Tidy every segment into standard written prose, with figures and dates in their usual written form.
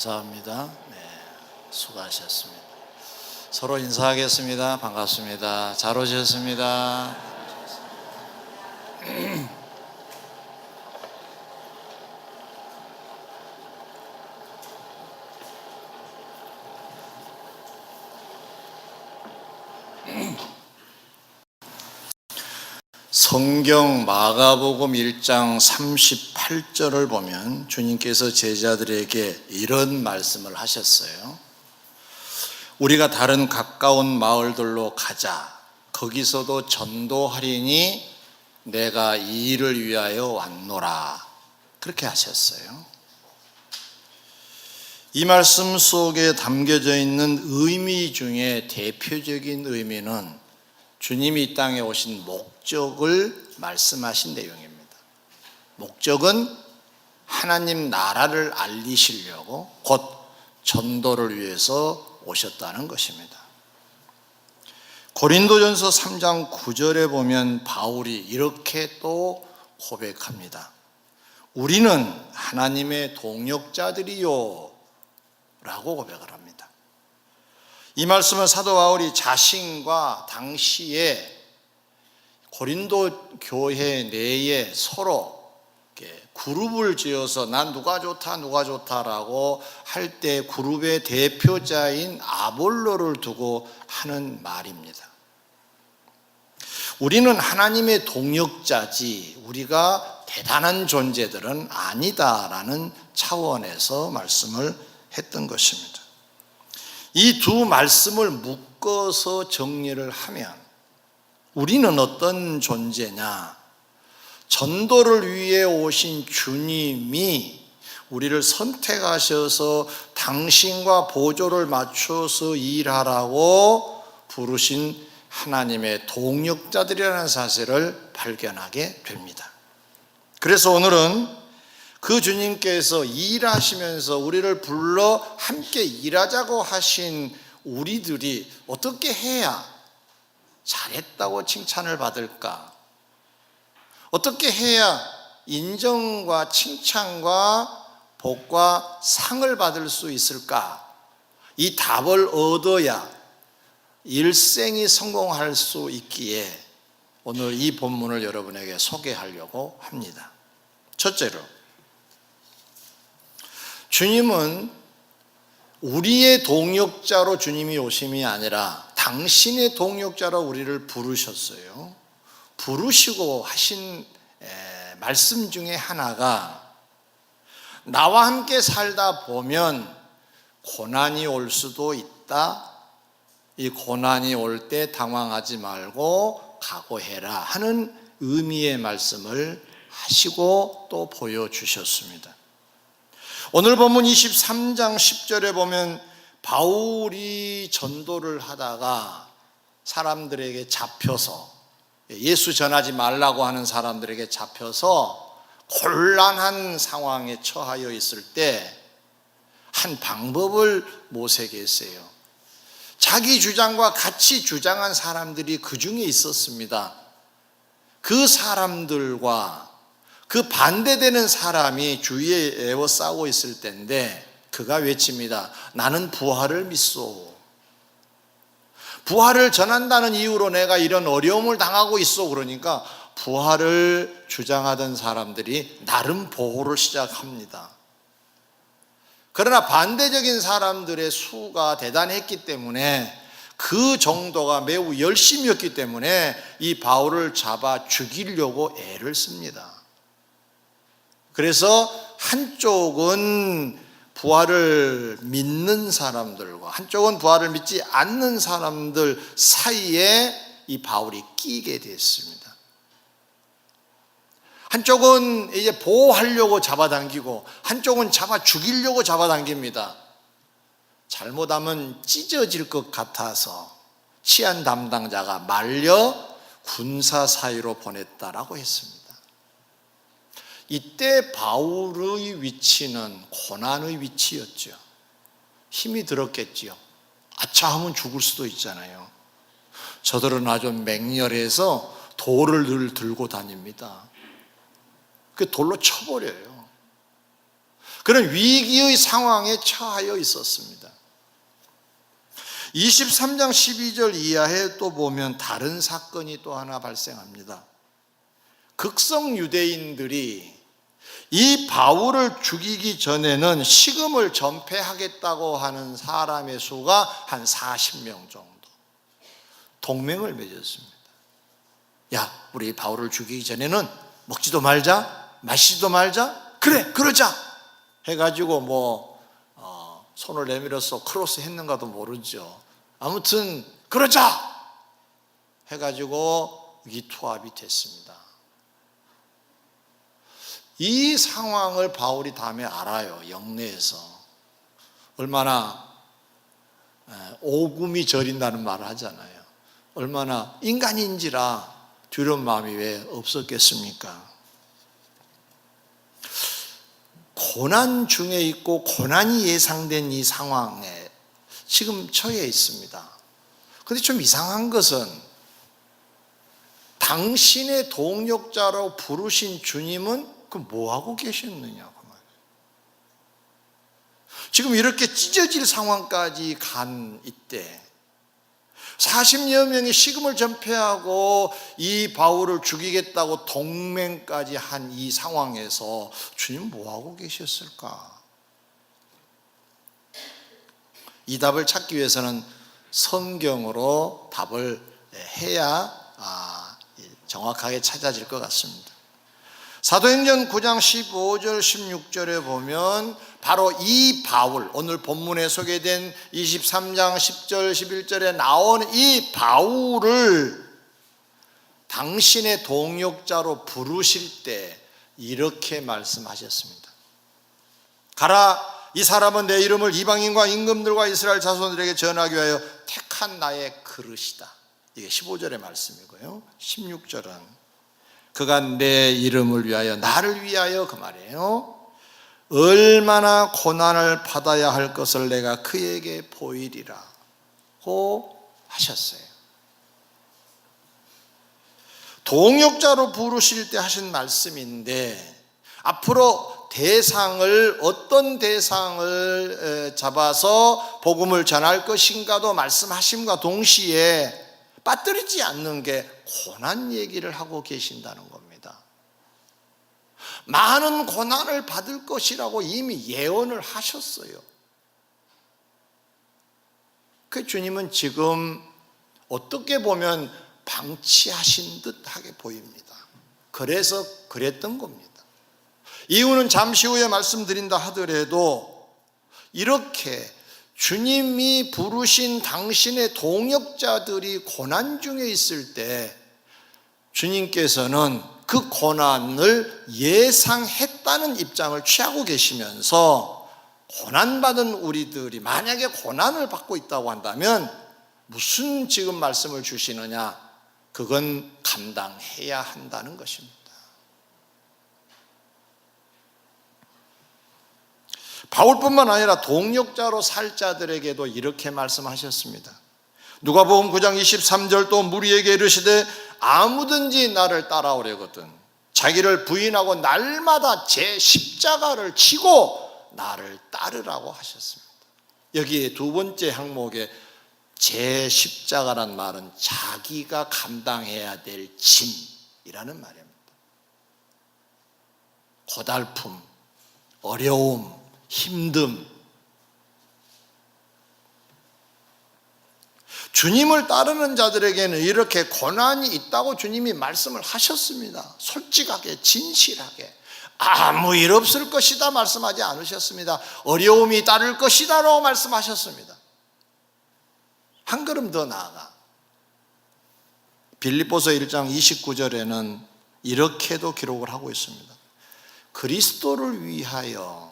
감사합니다. 네, 수고하셨습니다. 서로 인사하겠습니다. 반갑습니다. 잘 오셨습니다. 성경 마가복음 1장 38절을 보면 주님께서 제자들에게 이런 말씀을 하셨어요. 우리가 다른 가까운 마을들로 가자. 거기서도 전도하리니 내가 이 일을 위하여 왔노라. 그렇게 하셨어요. 이 말씀 속에 담겨져 있는 의미 중에 대표적인 의미는 주님이 이 땅에 오신 목적을 말씀하신 내용입니다. 목적은 하나님 나라를 알리시려고 곧 전도를 위해서 오셨다는 것입니다. 고린도전서 3장 9절에 보면 바울이 이렇게 또 고백합니다. 우리는 하나님의 동역자들이요 라고 고백을 합니다. 이 말씀은 사도 바울이 자신과 당시에 고린도 교회 내에 서로 그룹을 지어서 난 누가 좋다라고 할 때 그룹의 대표자인 아볼로를 두고 하는 말입니다. 우리는 하나님의 동역자지 우리가 대단한 존재들은 아니다라는 차원에서 말씀을 했던 것입니다. 이 두 말씀을 묶어서 정리를 하면 우리는 어떤 존재냐? 전도를 위해 오신 주님이 우리를 선택하셔서 당신과 보조를 맞춰서 일하라고 부르신 하나님의 동역자들이라는 사실을 발견하게 됩니다. 그래서 오늘은 그 주님께서 일하시면서 우리를 불러 함께 일하자고 하신 우리들이 어떻게 해야 잘했다고 칭찬을 받을까? 어떻게 해야 인정과 칭찬과 복과 상을 받을 수 있을까? 이 답을 얻어야 일생이 성공할 수 있기에 오늘 이 본문을 여러분에게 소개하려고 합니다. 첫째로, 주님은 우리의 동역자로 주님이 오심이 아니라 당신의 동역자로 우리를 부르셨어요. 부르시고 하신 말씀 중에 하나가 나와 함께 살다 보면 고난이 올 수도 있다. 이 고난이 올 때 당황하지 말고 각오해라 하는 의미의 말씀을 하시고 또 보여주셨습니다. 오늘 본문 23장 10절에 보면 바울이 전도를 하다가 사람들에게 잡혀서 예수 전하지 말라고 하는 사람들에게 잡혀서 곤란한 상황에 처하여 있을 때 한 방법을 모색에 했어요. 자기 주장과 같이 주장한 사람들이 그 중에 있었습니다. 그 사람들과 그 반대되는 사람이 주위에 에워싸고 있을 때인데 그가 외칩니다. 나는 부활을 믿소. 부활을 전한다는 이유로 내가 이런 어려움을 당하고 있어. 그러니까 부활을 주장하던 사람들이 나름 보호를 시작합니다. 그러나 반대적인 사람들의 수가 대단했기 때문에 그 정도가 매우 열심이었기 때문에 이 바울을 잡아 죽이려고 애를 씁니다. 그래서 한쪽은 부활을 믿는 사람들과 한쪽은 부활을 믿지 않는 사람들 사이에 이 바울이 끼게 됐습니다. 한쪽은 이제 보호하려고 잡아당기고 한쪽은 잡아 죽이려고 잡아당깁니다. 잘못하면 찢어질 것 같아서 치안 담당자가 말려 군사 사이로 보냈다라고 했습니다. 이때 바울의 위치는 고난의 위치였죠. 힘이 들었겠지요. 아차 하면 죽을 수도 있잖아요. 저들은 아주 맹렬해서 돌을 늘 들고 다닙니다. 그 돌로 쳐버려요. 그런 위기의 상황에 처하여 있었습니다. 23장 12절 이하에 또 보면 다른 사건이 또 하나 발생합니다. 극성 유대인들이 이 바울을 죽이기 전에는 식음을 전폐하겠다고 하는 사람의 수가 한 40명 정도 동맹을 맺었습니다. 야, 우리 바울을 죽이기 전에는 먹지도 말자, 마시지도 말자, 그래 그러자 해가지고 손을 내밀어서 크로스 했는가도 모르죠. 아무튼 그러자 해가지고 위투합이 됐습니다. 이 상황을 바울이 다음에 알아요. 영내에서 얼마나 오금이 저린다는 말을 하잖아요. 얼마나 인간인지라 두려운 마음이 왜 없었겠습니까? 고난 중에 있고 고난이 예상된 이 상황에 지금 처해 있습니다. 그런데 좀 이상한 것은 당신의 동역자로 부르신 주님은 그 뭐하고 계셨느냐고 말이에요. 지금 이렇게 찢어질 상황까지 간 이때 40여 명이 식음을 전폐하고 이 바울을 죽이겠다고 동맹까지 한 이 상황에서 주님 뭐하고 계셨을까? 이 답을 찾기 위해서는 성경으로 답을 해야 정확하게 찾아질 것 같습니다. 사도행전 9장 15절 16절에 보면 바로 이 바울, 오늘 본문에 소개된 23장 10절 11절에 나온 이 바울을 당신의 동역자로 부르실 때 이렇게 말씀하셨습니다. 가라, 이 사람은 내 이름을 이방인과 임금들과 이스라엘 자손들에게 전하기 위하여 택한 나의 그릇이다. 이게 15절의 말씀이고요. 16절은 그가 내 이름을 위하여, 나를 위하여, 그 말이에요. 얼마나 고난을 받아야 할 것을 내가 그에게 보이리라 고 하셨어요. 동역자로 부르실 때 하신 말씀인데, 앞으로 대상을, 어떤 대상을 잡아서 복음을 전할 것인가도 말씀하심과 동시에 빠뜨리지 않는 게 고난 얘기를 하고 계신다는 겁니다. 많은 고난을 받을 것이라고 이미 예언을 하셨어요. 그 주님은 지금 어떻게 보면 방치하신 듯하게 보입니다. 그래서 그랬던 겁니다. 이유는 잠시 후에 말씀드린다 하더라도 이렇게 주님이 부르신 당신의 동역자들이 고난 중에 있을 때 주님께서는 그 고난을 예상했다는 입장을 취하고 계시면서 고난받은 우리들이 만약에 고난을 받고 있다고 한다면 무슨 지금 말씀을 주시느냐? 그건 감당해야 한다는 것입니다. 바울뿐만 아니라 동역자로 살 자들에게도 이렇게 말씀하셨습니다. 누가복음 9장 23절 또 무리에게 이르시되 아무든지 나를 따라오려거든 자기를 부인하고 날마다 제 십자가를 지고 나를 따르라고 하셨습니다. 여기에 두 번째 항목에 제 십자가란 말은 자기가 감당해야 될 짐이라는 말입니다. 고달픔, 어려움, 힘듦. 주님을 따르는 자들에게는 이렇게 고난이 있다고 주님이 말씀을 하셨습니다. 솔직하게, 진실하게. 아무 일 없을 것이다 말씀하지 않으셨습니다. 어려움이 따를 것이다 라고 말씀하셨습니다. 한 걸음 더 나아가 빌립보서 1장 29절에는 이렇게도 기록을 하고 있습니다. 그리스도를 위하여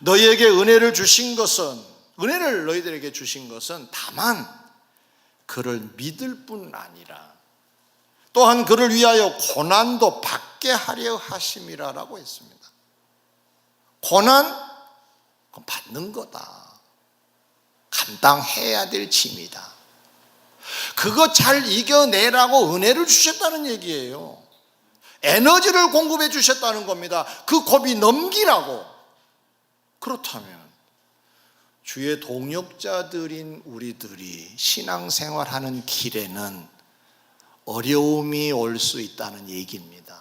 너희에게 은혜를 주신 것은, 은혜를 너희들에게 주신 것은 다만 그를 믿을 뿐 아니라 또한 그를 위하여 고난도 받게 하려 하심이라라고 했습니다. 고난? 그건 받는 거다. 감당해야 될 짐이다. 그거 잘 이겨내라고 은혜를 주셨다는 얘기예요. 에너지를 공급해 주셨다는 겁니다. 그 고비 넘기라고. 그렇다면 주의 동역자들인 우리들이 신앙생활하는 길에는 어려움이 올 수 있다는 얘기입니다.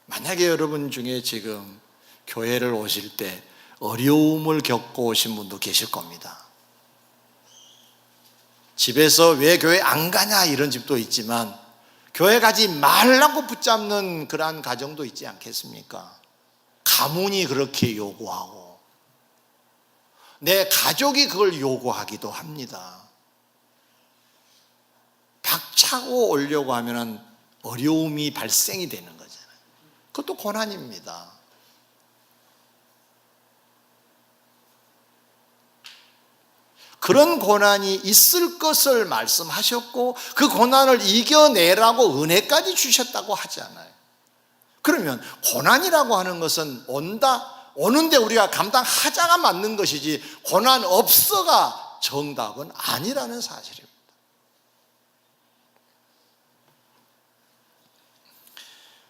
만약에 여러분 중에 지금 교회를 오실 때 어려움을 겪고 오신 분도 계실 겁니다. 집에서 왜 교회 안 가냐 이런 집도 있지만 교회 가지 말라고 붙잡는 그러한 가정도 있지 않겠습니까? 가문이 그렇게 요구하고 내 가족이 그걸 요구하기도 합니다. 박차고 오려고 하면 어려움이 발생이 되는 거잖아요. 그것도 고난입니다. 그런 고난이 있을 것을 말씀하셨고 그 고난을 이겨내라고 은혜까지 주셨다고 하잖아요. 그러면 고난이라고 하는 것은 오는데 우리가 감당하자가 맞는 것이지 고난 없어가 정답은 아니라는 사실입니다.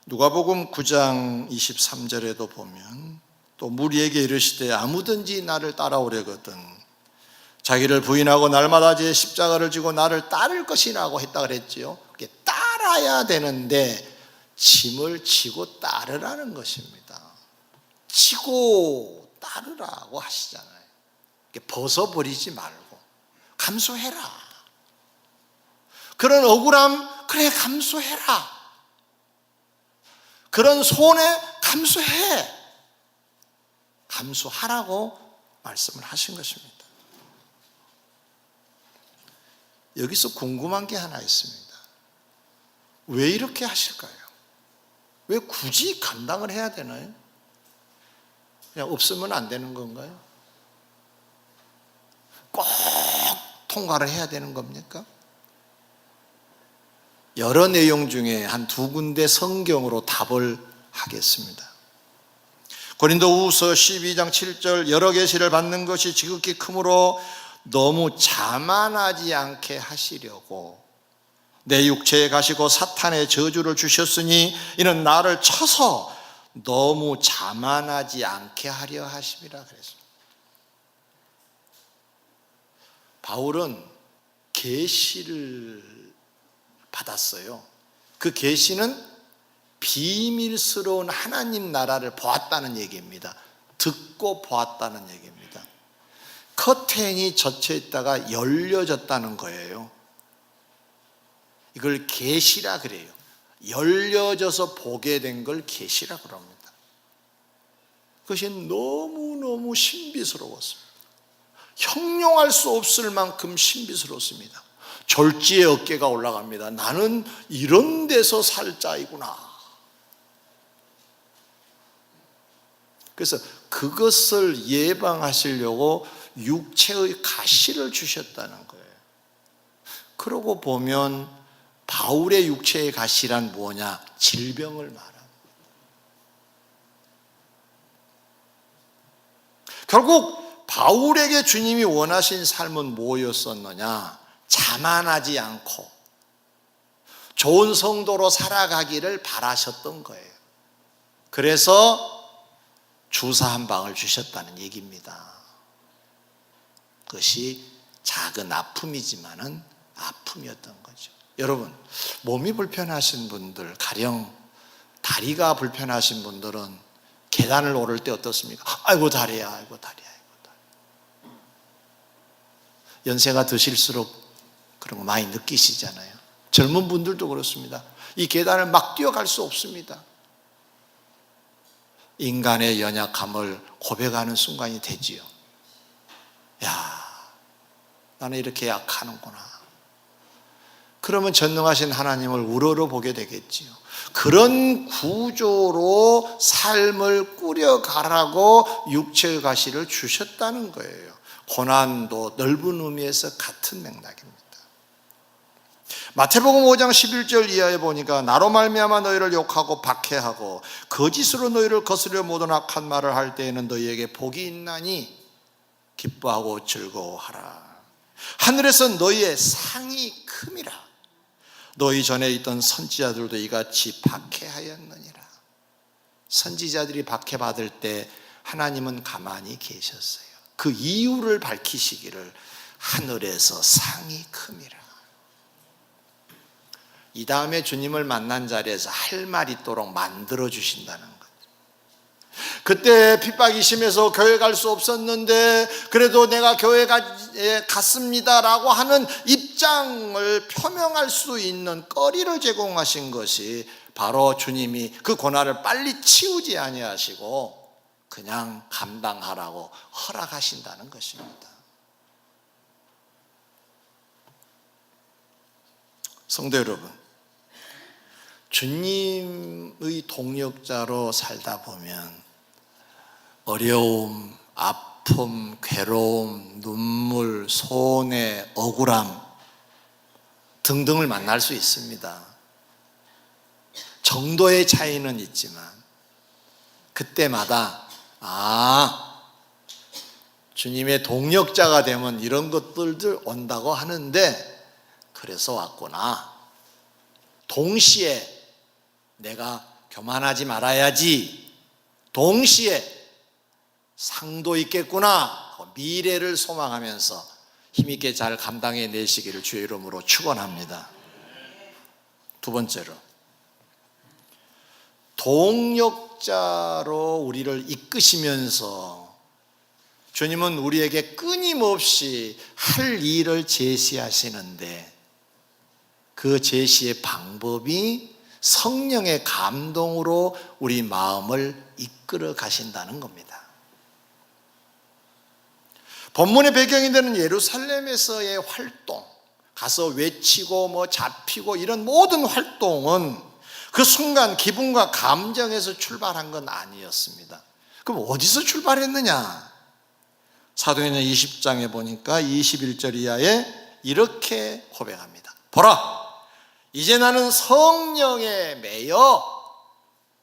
누가복음 9장 23절에도 보면 또 무리에게 이르시되 아무든지 나를 따라오려거든 자기를 부인하고 날마다 제 십자가를 지고 나를 따를 것이라고 했다 그랬지요. 따라야 되는데 짐을 지고 따르라는 것입니다. 지고 따르라고 하시잖아요. 벗어버리지 말고 감수해라. 그런 억울함, 그래 감수해라. 그런 손해 감수해. 감수하라고 말씀을 하신 것입니다. 여기서 궁금한 게 하나 있습니다. 왜 이렇게 하실까요? 왜 굳이 감당을 해야 되나요? 그냥 없으면 안 되는 건가요? 꼭 통과를 해야 되는 겁니까? 여러 내용 중에 한 두 군데 성경으로 답을 하겠습니다. 고린도후서 12장 7절 여러 계시를 받는 것이 지극히 크므로 너무 자만하지 않게 하시려고 내 육체에 가시고 사탄의 저주를 주셨으니 이는 나를 쳐서 너무 자만하지 않게 하려 하심이라 그랬습니다. 바울은 계시를 받았어요. 그 계시는 비밀스러운 하나님 나라를 보았다는 얘기입니다. 듣고 보았다는 얘기입니다. 커튼이 젖혀 있다가 열려졌다는 거예요. 이걸 계시라 그래요. 열려져서 보게 된 걸 계시라 그럽니다. 그것이 너무너무 신비스러웠습니다. 형용할 수 없을 만큼 신비스럽습니다. 졸지에 어깨가 올라갑니다. 나는 이런 데서 살 자이구나. 그래서 그것을 예방하시려고 육체의 가시를 주셨다는 거예요. 그러고 보면 바울의 육체의 가시란 뭐냐? 질병을 말합니다. 결국 바울에게 주님이 원하신 삶은 뭐였었느냐? 자만하지 않고 좋은 성도로 살아가기를 바라셨던 거예요. 그래서 주사 한 방을 주셨다는 얘기입니다. 그것이 작은 아픔이지만은 아픔이었던 거죠. 여러분, 몸이 불편하신 분들, 가령 다리가 불편하신 분들은 계단을 오를 때 어떻습니까? 아이고 다리야, 아이고 다리야, 아이고 다리. 연세가 드실수록 그런 거 많이 느끼시잖아요. 젊은 분들도 그렇습니다. 이 계단을 막 뛰어갈 수 없습니다. 인간의 연약함을 고백하는 순간이 되지요. 야, 나는 이렇게 약하는구나. 그러면 전능하신 하나님을 우러러 보게 되겠지요. 그런 구조로 삶을 꾸려가라고 육체의 가시를 주셨다는 거예요. 고난도 넓은 의미에서 같은 맥락입니다. 마태복음 5장 11절 이하에 보니까 나로 말미암아 너희를 욕하고 박해하고 거짓으로 너희를 거스려 모든 악한 말을 할 때에는 너희에게 복이 있나니 기뻐하고 즐거워하라. 하늘에서 너희의 상이 큼이라. 너희 전에 있던 선지자들도 이같이 박해하였느니라. 선지자들이 박해받을 때 하나님은 가만히 계셨어요. 그 이유를 밝히시기를 하늘에서 상이 큼이라. 이 다음에 주님을 만난 자리에서 할 말 있도록 만들어 주신다는 거예요. 그때 핍박이 심해서 교회 갈 수 없었는데 그래도 내가 교회에 갔습니다라고 하는 입장을 표명할 수 있는 거리를 제공하신 것이 바로 주님이 그 고난을 빨리 치우지 아니하시고 그냥 감당하라고 허락하신다는 것입니다. 성도 여러분, 주님의 동역자로 살다 보면 어려움, 아픔, 괴로움, 눈물, 손해, 억울함 등등을 만날 수 있습니다. 정도의 차이는 있지만 그때마다 주님의 동역자가 되면 이런 것들도 온다고 하는데 그래서 왔구나. 동시에 내가 교만하지 말아야지. 동시에 상도 있겠구나. 미래를 소망하면서 힘있게 잘 감당해 내시기를 주의 이름으로 축원합니다. 두 번째로, 동역자로 우리를 이끄시면서 주님은 우리에게 끊임없이 할 일을 제시하시는데 그 제시의 방법이 성령의 감동으로 우리 마음을 이끌어 가신다는 겁니다. 본문의 배경이 되는 예루살렘에서의 활동, 가서 외치고 잡히고 이런 모든 활동은 그 순간 기분과 감정에서 출발한 건 아니었습니다. 그럼 어디서 출발했느냐? 사도행전 20장에 보니까 21절 이하에 이렇게 고백합니다. 보라, 이제 나는 성령에 매여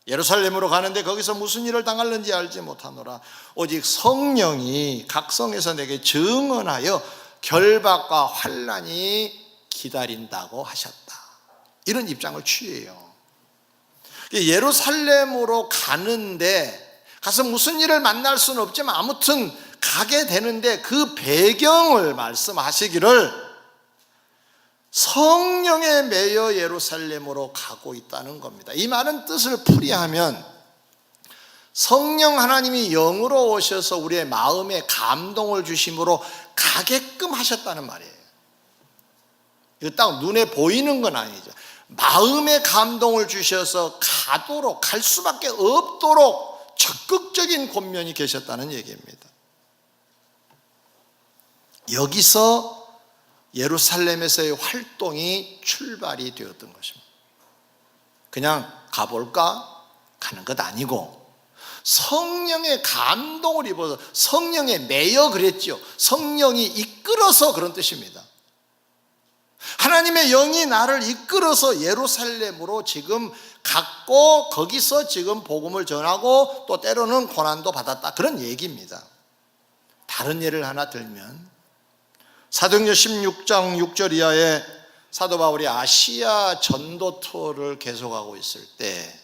예루살렘으로 가는데 거기서 무슨 일을 당할는지 알지 못하노라. 오직 성령이 각성에서 내게 증언하여 결박과 환난이 기다린다고 하셨다. 이런 입장을 취해요. 예루살렘으로 가는데 가서 무슨 일을 만날 수는 없지만 아무튼 가게 되는데 그 배경을 말씀하시기를 성령에 매여 예루살렘으로 가고 있다는 겁니다. 이 말은 뜻을 풀이하면 성령 하나님이 영으로 오셔서 우리의 마음에 감동을 주심으로 가게끔 하셨다는 말이에요. 이거 딱 눈에 보이는 건 아니죠. 마음에 감동을 주셔서 가도록, 갈 수밖에 없도록 적극적인 권면이 계셨다는 얘기입니다. 여기서 예루살렘에서의 활동이 출발이 되었던 것입니다. 그냥 가볼까? 가는 것 아니고 성령의 감동을 입어서 성령에 매여 그랬죠. 성령이 이끌어서 그런 뜻입니다. 하나님의 영이 나를 이끌어서 예루살렘으로 지금 갔고 거기서 지금 복음을 전하고 또 때로는 고난도 받았다, 그런 얘기입니다. 다른 예를 하나 들면 사도행전 16장 6절 이하에 사도 바울이 아시아 전도 투어를 계속하고 있을 때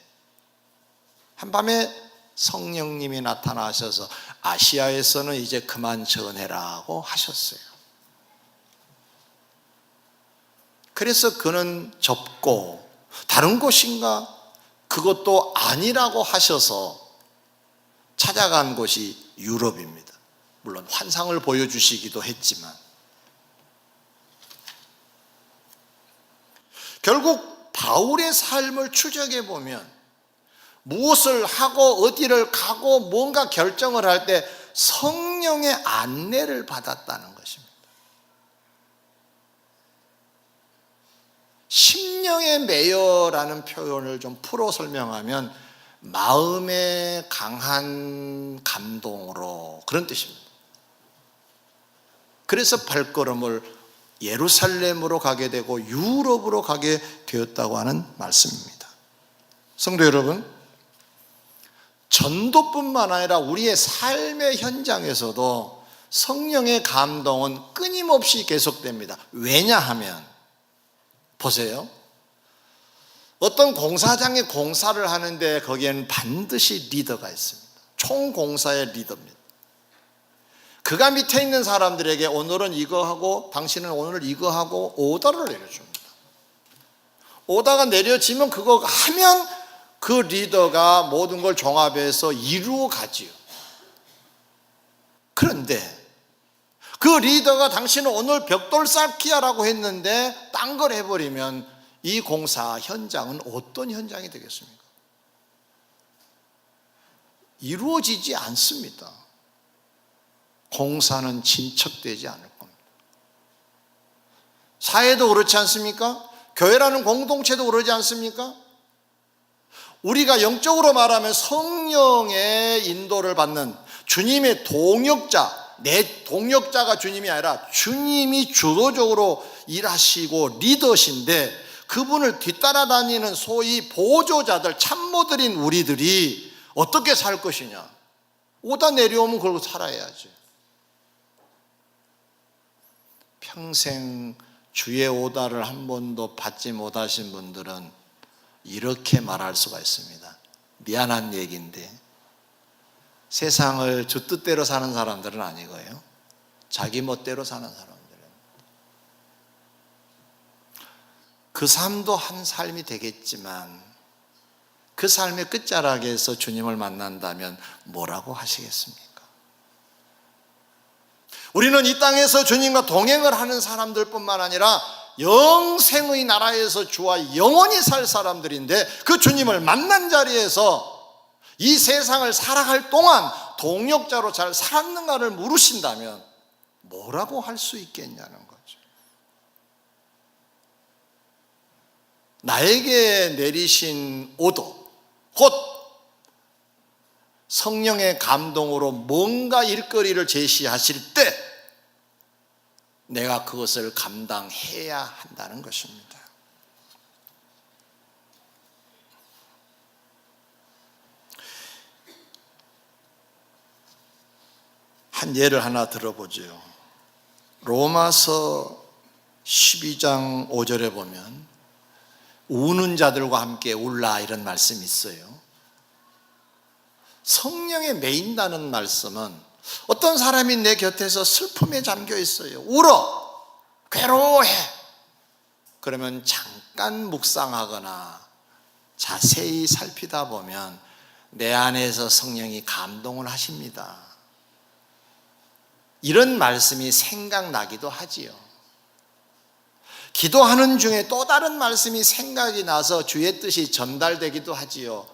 한밤에 성령님이 나타나셔서 아시아에서는 이제 그만 전해라고 하셨어요. 그래서 그는 접고 다른 곳인가? 그것도 아니라고 하셔서 찾아간 곳이 유럽입니다. 물론 환상을 보여주시기도 했지만 결국 바울의 삶을 추적해 보면 무엇을 하고 어디를 가고 뭔가 결정을 할 때 성령의 안내를 받았다는 것입니다. 심령의 매여라는 표현을 좀 풀어 설명하면 마음의 강한 감동으로, 그런 뜻입니다. 그래서 발걸음을 예루살렘으로 가게 되고 유럽으로 가게 되었다고 하는 말씀입니다. 성도 여러분, 전도뿐만 아니라 우리의 삶의 현장에서도 성령의 감동은 끊임없이 계속됩니다. 왜냐하면 보세요, 어떤 공사장에 공사를 하는데 거기에는 반드시 리더가 있습니다. 총공사의 리더입니다. 그가 밑에 있는 사람들에게 오늘은 이거 하고 당신은 오늘 이거 하고 오더를 내려줍니다. 오더가 내려지면 그거 하면 그 리더가 모든 걸 종합해서 이루어 가지요. 그런데 그 리더가 당신은 오늘 벽돌 쌓기야라고 했는데 딴 걸 해버리면 이 공사 현장은 어떤 현장이 되겠습니까? 이루어지지 않습니다. 공사는 진척되지 않을 겁니다. 사회도 그렇지 않습니까? 교회라는 공동체도 그러지 않습니까? 우리가 영적으로 말하면 성령의 인도를 받는 주님의 동역자, 내 동역자가 주님이 아니라 주님이 주도적으로 일하시고 리더신데 그분을 뒤따라다니는 소위 보조자들, 참모들인 우리들이 어떻게 살 것이냐? 오다 내려오면 그러고 살아야지. 평생 주의 오다를 한 번도 받지 못하신 분들은 이렇게 말할 수가 있습니다. 미안한 얘기인데 세상을 주 뜻대로 사는 사람들은 아니고요, 자기 멋대로 사는 사람들이에요. 그 삶도 한 삶이 되겠지만 그 삶의 끝자락에서 주님을 만난다면 뭐라고 하시겠습니까? 우리는 이 땅에서 주님과 동행을 하는 사람들뿐만 아니라 영생의 나라에서 주와 영원히 살 사람들인데, 그 주님을 만난 자리에서 이 세상을 살아갈 동안 동역자로 잘 살았는가를 물으신다면 뭐라고 할 수 있겠냐는 거죠. 나에게 내리신 오도, 곧 성령의 감동으로 뭔가 일거리를 제시하실 때 내가 그것을 감당해야 한다는 것입니다. 한 예를 하나 들어보죠. 로마서 12장 5절에 보면 우는 자들과 함께 울라, 이런 말씀이 있어요. 성령에 매인다는 말씀은 어떤 사람이 내 곁에서 슬픔에 잠겨 있어요. 울어, 괴로워해. 그러면 잠깐 묵상하거나 자세히 살피다 보면 내 안에서 성령이 감동을 하십니다. 이런 말씀이 생각나기도 하지요. 기도하는 중에 또 다른 말씀이 생각이 나서 주의 뜻이 전달되기도 하지요.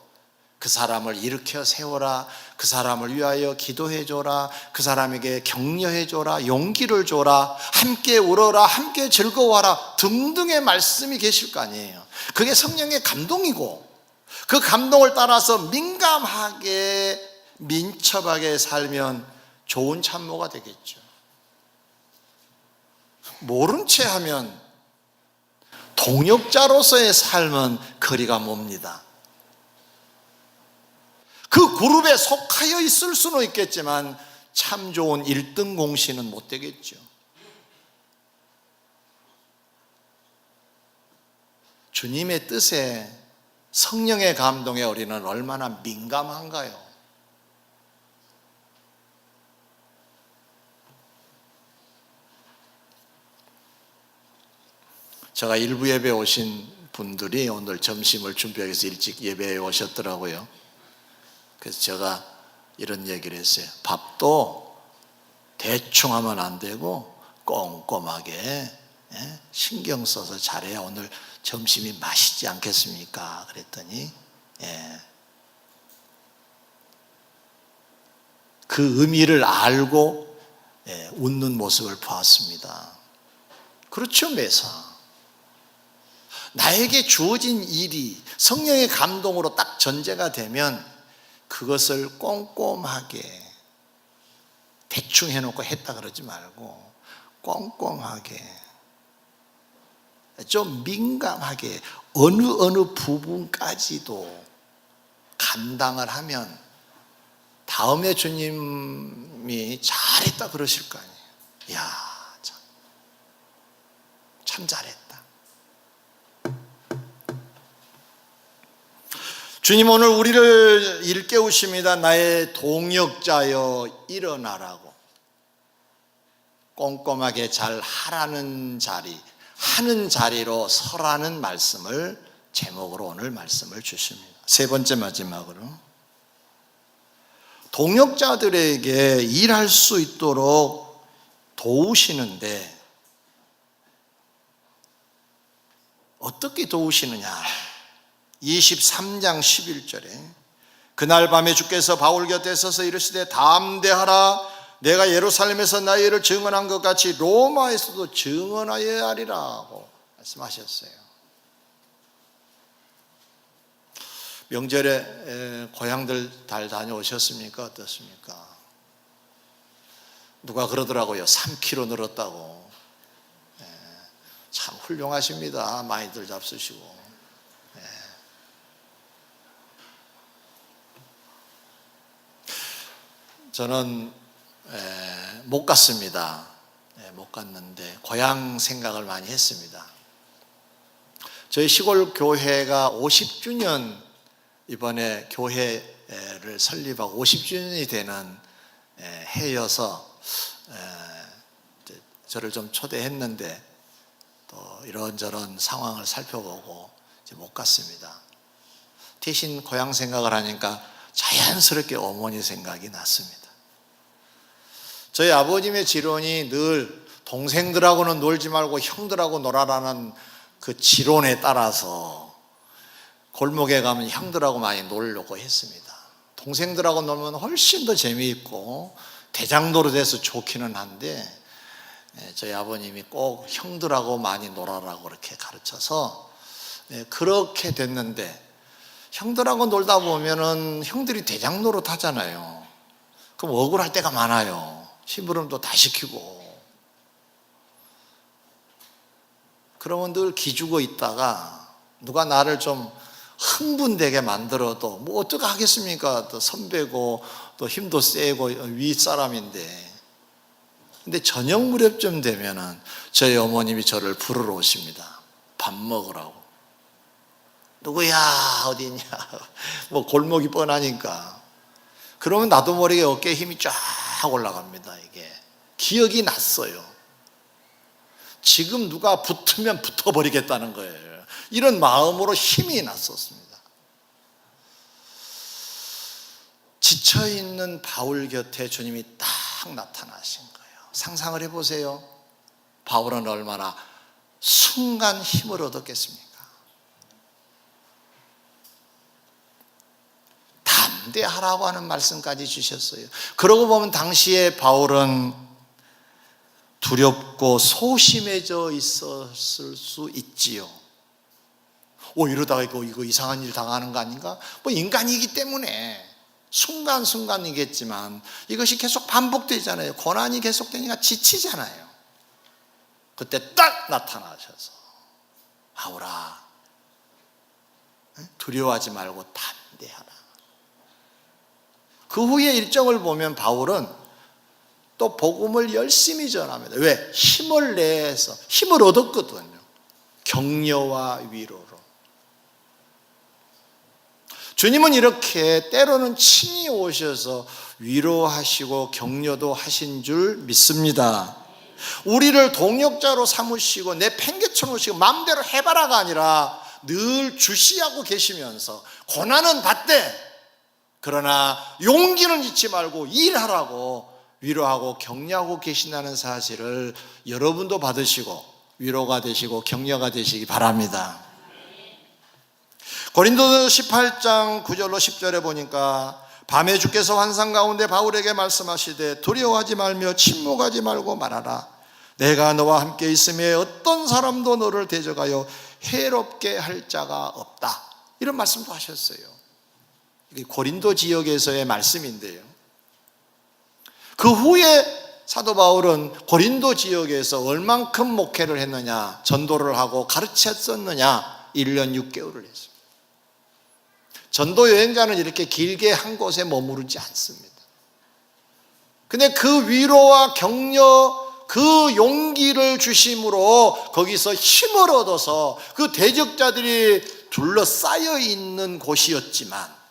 그 사람을 일으켜 세워라, 그 사람을 위하여 기도해 줘라, 그 사람에게 격려해 줘라, 용기를 줘라, 함께 울어라, 함께 즐거워하라 등등의 말씀이 계실 거 아니에요. 그게 성령의 감동이고, 그 감동을 따라서 민감하게 민첩하게 살면 좋은 참모가 되겠죠. 모른 채 하면 동역자로서의 삶은 거리가 멉니다. 그 그룹에 속하여 있을 수는 있겠지만 참 좋은 1등 공신은 못 되겠죠. 주님의 뜻에, 성령의 감동에 우리는 얼마나 민감한가요? 제가 일부 예배 오신 분들이 오늘 점심을 준비하기 위해서 일찍 예배에 오셨더라고요. 그래서 제가 이런 얘기를 했어요. 밥도 대충 하면 안 되고 꼼꼼하게 신경 써서 잘해야 오늘 점심이 맛있지 않겠습니까? 그랬더니 그 의미를 알고 웃는 모습을 보았습니다. 그렇죠, 매사. 나에게 주어진 일이 성령의 감동으로 딱 전제가 되면 그것을 꼼꼼하게, 대충 해놓고 했다 그러지 말고 꼼꼼하게, 좀 민감하게 어느 부분까지도 감당을 하면 다음에 주님이 잘했다 그러실 거 아니에요. 이야, 참 잘했다. 주님 오늘 우리를 일깨우십니다. 나의 동역자여 일어나라고. 꼼꼼하게 잘 하라는 자리, 하는 자리로 서라는 말씀을 제목으로 오늘 말씀을 주십니다. 세 번째, 마지막으로 동역자들에게 일할 수 있도록 도우시는데 어떻게 도우시느냐? 23장 11절에 그날 밤에 주께서 바울 곁에 서서 이르시되 담대하라, 내가 예루살렘에서 나의 일을 증언한 것 같이 로마에서도 증언하여야 하리라고 말씀하셨어요. 명절에 고향들 잘 다녀오셨습니까? 어떻습니까? 누가 그러더라고요. 3kg 늘었다고. 참 훌륭하십니다. 많이들 잡수시고. 저는 못 갔습니다. 못 갔는데 고향 생각을 많이 했습니다. 저희 시골 교회가 50주년, 이번에 교회를 설립하고 50주년이 되는 해여서 저를 좀 초대했는데 또 이런저런 상황을 살펴보고 이제 못 갔습니다. 대신 고향 생각을 하니까 자연스럽게 어머니 생각이 났습니다. 저희 아버님의 지론이 늘 동생들하고는 놀지 말고 형들하고 놀아라는 그 지론에 따라서 골목에 가면 형들하고 많이 놀려고 했습니다. 동생들하고 놀면 훨씬 더 재미있고 대장도로 돼서 좋기는 한데 저희 아버님이 꼭 형들하고 많이 놀아라고 그렇게 가르쳐서 그렇게 됐는데, 형들하고 놀다 보면은 형들이 대장 노릇 하잖아요. 그럼 억울할 때가 많아요. 심부름도 다 시키고. 그러면 늘 기죽어 있다가 누가 나를 좀 흥분되게 만들어도 뭐 어떻게 하겠습니까? 또 선배고 또 힘도 세고 윗사람인데. 근데 저녁 무렵쯤 되면은 저희 어머님이 저를 부르러 오십니다. 밥 먹으라고. 누구야? 어디냐? 뭐 골목이 뻔하니까. 그러면 나도 모르게 어깨에 힘이 쫙 올라갑니다. 이게 기억이 났어요. 지금 누가 붙으면 붙어버리겠다는 거예요. 이런 마음으로 힘이 났었습니다. 지쳐있는 바울 곁에 주님이 딱 나타나신 거예요. 상상을 해보세요. 바울은 얼마나 순간 힘을 얻었겠습니까? 담대하라고 하는 말씀까지 주셨어요. 그러고 보면 당시에 바울은 두렵고 소심해져 있었을 수 있지요. 이러다가 이거 이상한 일 당하는 거 아닌가? 뭐 인간이기 때문에 순간순간이겠지만 이것이 계속 반복되잖아요. 고난이 계속되니까 지치잖아요. 그때 딱 나타나셔서 바울아, 두려워하지 말고 담대하라. 그 후에 일정을 보면 바울은 또 복음을 열심히 전합니다. 왜? 힘을 내서 힘을 얻었거든요. 격려와 위로로. 주님은 이렇게 때로는 친히 오셔서 위로하시고 격려도 하신 줄 믿습니다. 우리를 동역자로 삼으시고 내 팽개쳐 놓으시고 마음대로 해봐라가 아니라 늘 주시하고 계시면서 고난은 받되 그러나 용기는 잊지 말고 일하라고 위로하고 격려하고 계신다는 사실을 여러분도 받으시고 위로가 되시고 격려가 되시기 바랍니다. 고린도서 18장 9절로 10절에 보니까 밤에 주께서 환상 가운데 바울에게 말씀하시되 두려워하지 말며 침묵하지 말고 말하라. 내가 너와 함께 있음에 어떤 사람도 너를 대적하여 해롭게 할 자가 없다. 이런 말씀도 하셨어요. 이게 고린도 지역에서의 말씀인데요. 그 후에 사도 바울은 고린도 지역에서 얼만큼 목회를 했느냐, 전도를 하고 가르쳤었느냐, 1년 6개월을 했습니다. 전도 여행자는 이렇게 길게 한 곳에 머무르지 않습니다. 근데 그 위로와 격려, 그 용기를 주심으로 거기서 힘을 얻어서 그 대적자들이 둘러싸여 있는 곳이었지만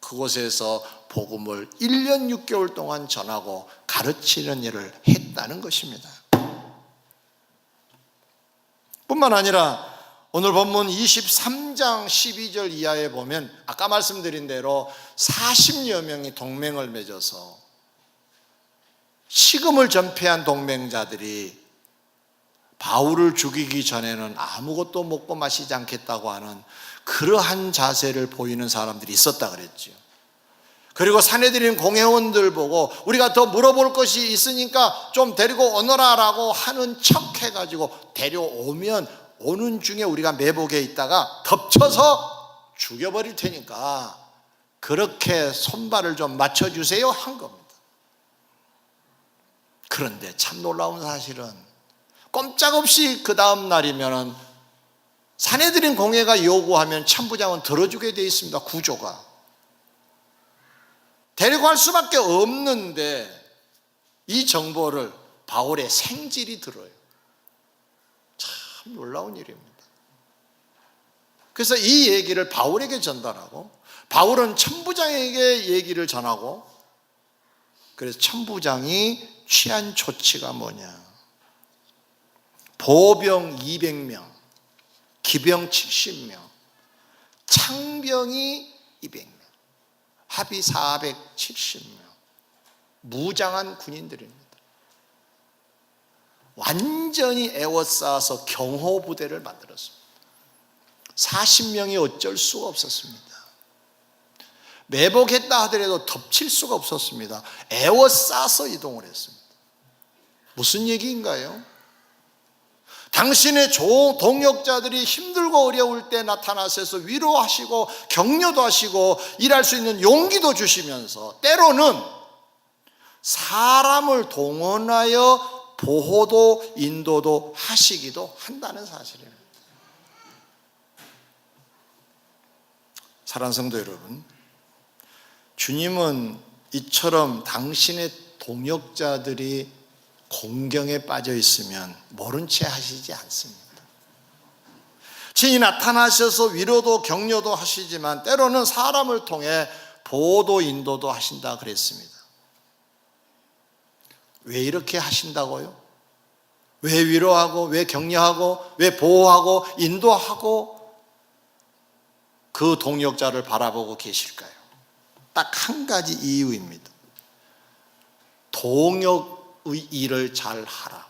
그곳에서 복음을 1년 6개월 동안 전하고 가르치는 일을 했다는 것입니다. 뿐만 아니라 오늘 본문 23장 12절 이하에 보면 아까 말씀드린 대로 40여 명이 동맹을 맺어서 식음을 전폐한 동맹자들이 바울을 죽이기 전에는 아무것도 먹고 마시지 않겠다고 하는 그러한 자세를 보이는 사람들이 있었다 그랬죠. 그리고 사내들인 공회원들 보고 우리가 더 물어볼 것이 있으니까 좀 데리고 오너라라고 하는 척 해가지고 데려오면 오는 중에 우리가 매복에 있다가 덮쳐서 죽여버릴 테니까 그렇게 손발을 좀 맞춰주세요 한 겁니다. 그런데 참 놀라운 사실은 꼼짝없이 그 다음 날이면 사내들인 공회가 요구하면 천부장은 들어주게 되어 있습니다. 구조가 데리고 갈 수밖에 없는데 이 정보를 바울의 생질이 들어요. 참 놀라운 일입니다. 그래서 이 얘기를 바울에게 전달하고 바울은 천부장에게 얘기를 전하고 그래서 천부장이 취한 조치가 뭐냐, 보병 200명, 기병 70명, 창병이 200명, 합이 470명, 무장한 군인들입니다. 완전히 에워싸서 경호부대를 만들었습니다. 40명이 어쩔 수가 없었습니다. 매복했다 하더라도 덮칠 수가 없었습니다. 에워싸서 이동을 했습니다. 무슨 얘기인가요? 당신의 동역자들이 힘들고 어려울 때 나타나셔서 위로하시고 격려도 하시고 일할 수 있는 용기도 주시면서 때로는 사람을 동원하여 보호도 인도도 하시기도 한다는 사실입니다. 사랑하는 성도 여러분, 주님은 이처럼 당신의 동역자들이 공경에 빠져 있으면 모른 채 하시지 않습니다. 친히 나타나셔서 위로도 격려도 하시지만 때로는 사람을 통해 보호도 인도도 하신다 그랬습니다. 왜 이렇게 하신다고요? 왜 위로하고, 왜 격려하고, 왜 보호하고, 인도하고 그 동역자를 바라보고 계실까요? 딱 한 가지 이유입니다. 동역의 일을 잘 하라고.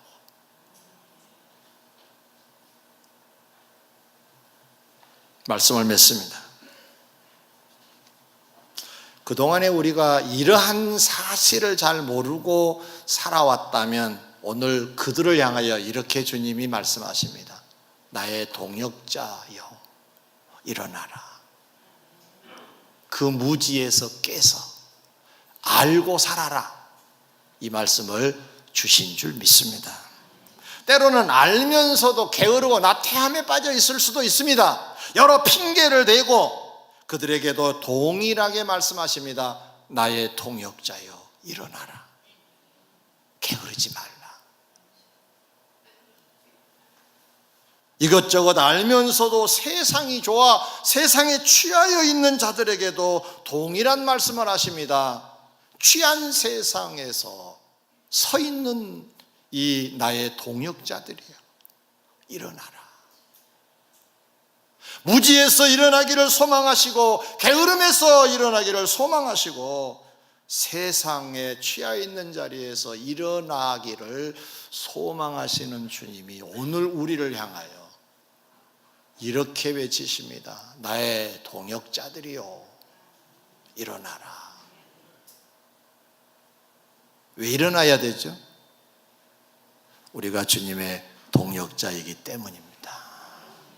말씀을 맺습니다. 그동안에 우리가 이러한 사실을 잘 모르고 살아왔다면 오늘 그들을 향하여 이렇게 주님이 말씀하십니다. 나의 동역자여, 일어나라. 그 무지에서 깨서 알고 살아라. 이 말씀을 주신 줄 믿습니다. 때로는 알면서도 게으르고 나태함에 빠져 있을 수도 있습니다. 여러 핑계를 대고 그들에게도 동일하게 말씀하십니다. 나의 동역자여, 일어나라. 게으르지 말라. 이것저것 알면서도 세상이 좋아 세상에 취하여 있는 자들에게도 동일한 말씀을 하십니다. 취한 세상에서 서 있는 이 나의 동역자들이여, 일어나라. 무지에서 일어나기를 소망하시고 게으름에서 일어나기를 소망하시고 세상에 취하 있는 자리에서 일어나기를 소망하시는 주님이 오늘 우리를 향하여 이렇게 외치십니다. 나의 동역자들이여, 일어나라. 왜 일어나야 되죠? 우리가 주님의 동역자이기 때문입니다.